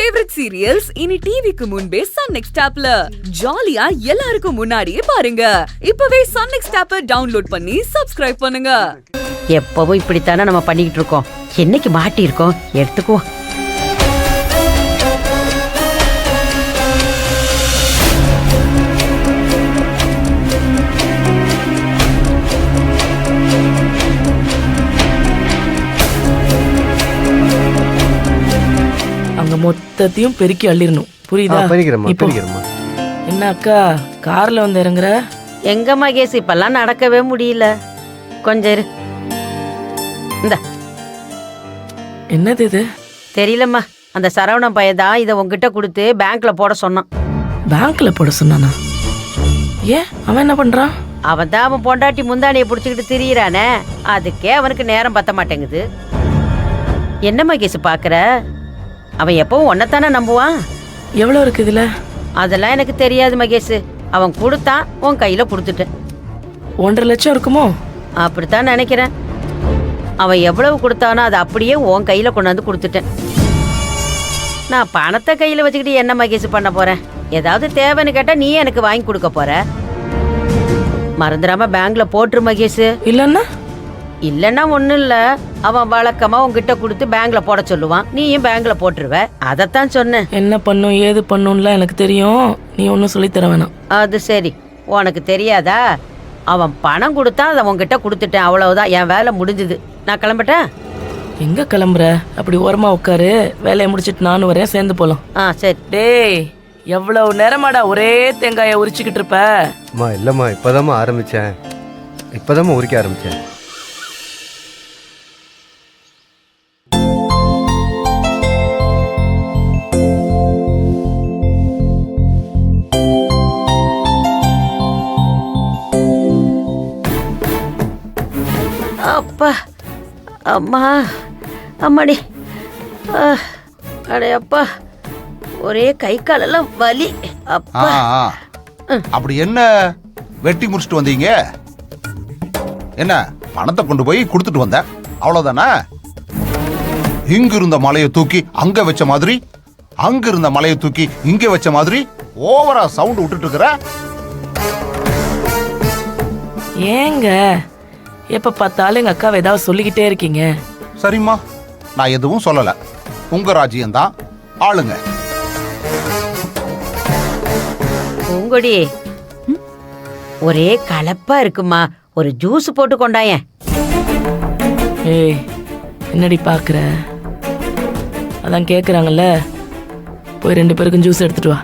Favourite serials இனி டிவிக்கு முன்பே சன் நெக்ஸ்ட் ஆப்ல ஜாலியா எல்லாருக்கும் முன்னாடியே பாருங்க. இப்பவே சன் நெக்ஸ்ட் ஆப்பை டவுன்லோட் பண்ணி சப்ஸ்கிரைப் பண்ணுங்க. எப்பவும் இப்படித்தானே நம்ம பண்ணிக்கிட்டு இருக்கோம். என்னைக்கு மாட்டி இருக்கோம் எடுத்துக்குவோம். அங்க மொத்தத்தையும் பெருக்கி அள்ளிடணும். புரியுதா? என்ன அக்கா கார்ல வந்து இறங்குற? எங்க மகேஷ் இப்பெல்லாம் நடக்கவே முடியல. கொஞ்சம் இரு. இந்த என்னது இது? தெரியலம்மா, அந்த சரவணன் பையதான் இதை உங்ககிட்ட கொடுத்து பேங்க்ல போட சொன்னான். பேங்க்ல போட சொன்னானா? ஏன் அவன் என்ன பண்றான்? அவன் தான் அவன் பொண்டாட்டி முந்தானியை புடிச்சுக்கிட்டு திரியிறானே, அதுக்கே அவனுக்கு நேரம் பத்த மாட்டேங்குது. என்ன மகேஷ் பாக்குற? அவன் எப்பவும் ஒன்னத்தானே நம்புவான். எவ்வளவு இருக்கு இதுல? அதெல்லாம் எனக்கு தெரியாது மகேஷ். அவன் கொடுத்தான், உன் கையில கொடுத்துட்டேன். 1.5 லட்சம் இருக்குமோ? அப்படித்தான் நினைக்கிறேன். அவன் எவ்வளவு கொடுத்தானோ அதை அப்படியே உன் கையில கொண்டாந்து கொடுத்துட்டேன். நான் பணத்தை கையில வச்சுக்கிட்டு என்ன மகேஷ் பண்ண போறேன்? ஏதாவது தேவைன்னு கேட்டா நீ எனக்கு வாங்கி கொடுக்க போற. மறந்துடாம பேங்க்ல போட்டுரு மகேஷ். இல்லன்னா ஒண்ணும் இல்ல, அவன் வழக்கமா உங்ககிட்ட கொடுத்து பேங்க்ல போட சொல்லுவான், நீயும் பேங்க்ல போட்டுருவ. அதத்தான் சொன்னேன். என்ன பண்ணும் ஏது பண்ணும்ல எனக்கு தெரியும், நீ ஒன்னும் சொல்லி தர வேணாம். அது சரி, உனக்கு தெரியாதா? அவன் பணம் கொடுத்தா அதை உங்ககிட்ட கொடுத்துட்டேன், அவ்வளவுதான். என் வேலை முடிஞ்சுது. நான் கிளம்பட்டேன். எங்க கிளம்புற? அப்படி ஓரமா உட்காரு, வேலையை முடிச்சிட்டு நானும் வரேன், சேர்ந்து போலாம். சரி. டேய், எவ்வளவு நேரமாடா ஒரே தேங்காயை உரிச்சுக்கிட்டு இருப்ப? இல்லம்மா, இப்பதாம்மா ஆரம்பிச்சேன். உரிக்க ஆரம்பிச்சேன். அப்பா, அம்மா, அம்மாடி, அடே அப்பா, ஒரே கை காலெல்லாம் வலி. அப்பா. அப்படி என்ன வெட்டி முடிச்சுட்டு வந்தீங்க? என்ன பணத்தை கொண்டு போய் கொடுத்துட்டு வந்த, அவ்வளவுதானே? இங்க இருந்த மலையை தூக்கி அங்க வச்ச மாதிரி, அங்க இருந்த மலையை தூக்கி இங்க வச்ச மாதிரி ஓவரா சவுண்ட் விட்டுட்டு இருக்கிற. ஏங்க எப்ப பார்த்தாலும் எங்க அக்காவை ஏதாவது சொல்லிக்கிட்டே இருக்கீங்க? சரிம்மா, நான் எதுவும் சொல்லல. உங்க ராஜ்யம்தான், ஆளுங்க. பூங்கொடி, ஒரே கலப்பா இருக்குமா, ஒரு ஜூஸ் போட்டு கொண்டாயேன். ஏய், என்னடி பாக்குற? அதான் கேக்குறாங்கல்ல, போய் 2 பேருக்கும் ஜூஸ் எடுத்துட்டு வா.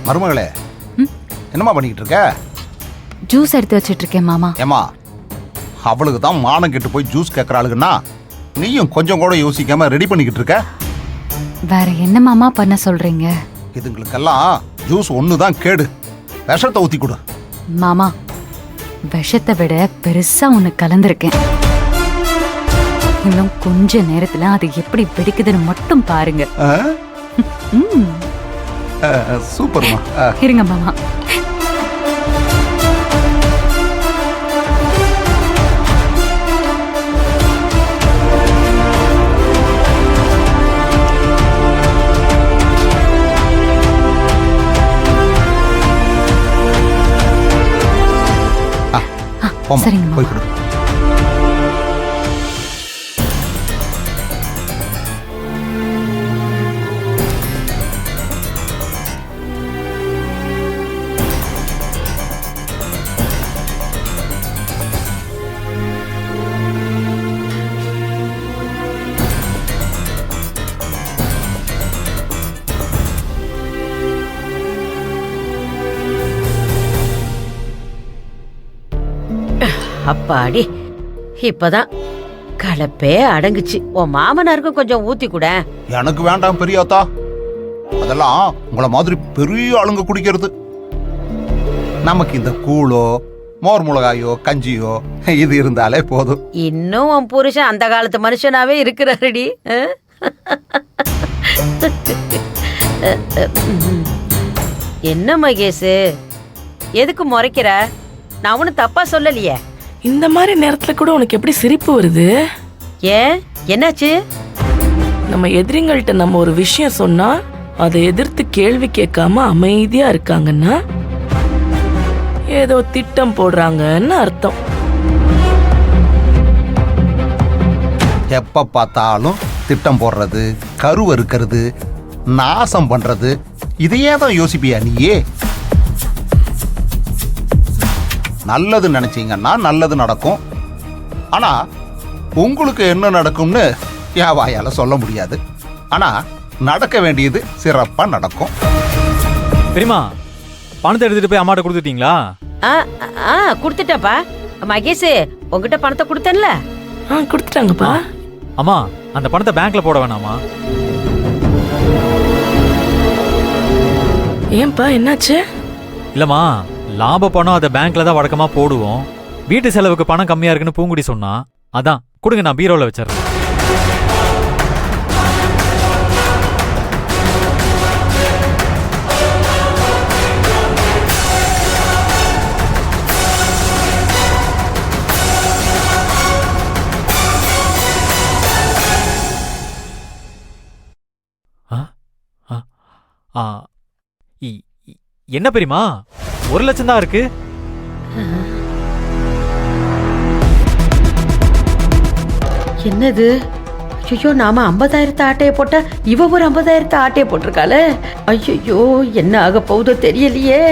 மருமகளே, என்னமா பண்ணிக்கிட்டு இருக்க? ஜூஸ் எடுத்து வச்சிட்டு இருக்கேன் மாமா. ஏமா, அவளுக்கு தான் மானம் கெட்டு போய் ஜூஸ் கேட்கறாளுங்கன்னா நீயும் கொஞ்சம் கூட யோசிக்காம ரெடி பண்ணிக்கிட்டு இருக்க. வேற என்ன மாமா பண்ண சொல்றீங்க? இதுங்களுக்கெல்லாம் ஜூஸ் ஒண்ணுதான் கேடு. விஷத்தை ஊத்தி கொடு. மாமா, விஷத்தை விட பெருசா ஒண்ணு கலந்துருக்கேன். இன்னும் கொஞ்ச நேரத்துல அது எப்படி வெடிக்குதுன்னு மட்டும் பாருங்க. சூப்பர்மா. இருங்க மாமா. சரிங்க போய் கொடு. அப்பாடி, இப்பதான் கலப்பே அடங்குச்சு. உன் மாமனாருக்கும் கொஞ்சம் ஊத்தி கூட. எனக்கு வேண்டாம் பெரியாத்தா, அதெல்லாம் உங்களை மாதிரி பெரிய ஆளுங்க குடிக்கிறது. நமக்கு இந்த கூழோ மோர் மிளகாயோ கஞ்சியோ இது இருந்தாலே போதும். இன்னும் உன் புருஷன் அந்த காலத்து மனுஷனாவே இருக்கிறாருடி. என்ன மகேஷ், எதுக்கு முறைக்கிற? நான் ஒன்னும் தப்பா சொல்லலையே. இந்த மாதிரி நேரத்துல கூட உனக்கு எப்படி சிரிப்பு வருது? ஏன், என்னாச்சு? நம்ம எதிரிங்கள்ட்ட நம்ம ஒரு விஷயம் சொன்னா அதை எதிர்த்து கேள்வி கேட்காம அமைதியா இருக்காங்கன்னா ஏதோ திட்டம் போடுறாங்கன்னு அர்த்தம். எப்ப பார்த்தாலும் திட்டம் போடுறது, கருவ இருக்கிறது, நாசம் பண்றது, இதையே தான் யோசிப்பியா நீயே? நல்லது நினைச்சீங்கன்னா நல்லது நடக்கும். ஆனா உங்களுக்கு என்ன நடக்கும்னு என் வாயால சொல்ல முடியாது. ஆனா நடக்க வேண்டியது சிறப்பா நடக்கும். பெரியமா, பணத்தை எடுத்துட்டு போய் அம்மாட்ட கொடுத்துட்டீங்களா? கொடுத்துட்டப்பா. மகேஷ், உங்ககிட்ட பணத்தை கொடுத்தேன்ல? கொடுத்துட்டாங்கப்பா. அம்மா, அந்த பணத்தை பேங்க்ல போட வேணாமா? ஏன்பா, என்னாச்சு? இல்லம்மா, லாப பணம் அதை பேங்க்ல தான் வழக்கமா போடுவோம். வீட்டு செலவுக்கு பணம் கம்மியா இருக்குன்னு பூங்குடி சொன்னா, அதான் கொடுங்க, நான் பீரோல வச்சிடறேன். என்ன பெரியமா, 1 லட்சம் தான் இருக்கு. என்னது? ஐயோ, நாம 50,000 ஆட்டைய போட்டா இவ ஒரு 50,000 ஆட்டைய போட்டிருக்காளே. ஐயோ, என்ன ஆக போகுதோ தெரியலையே.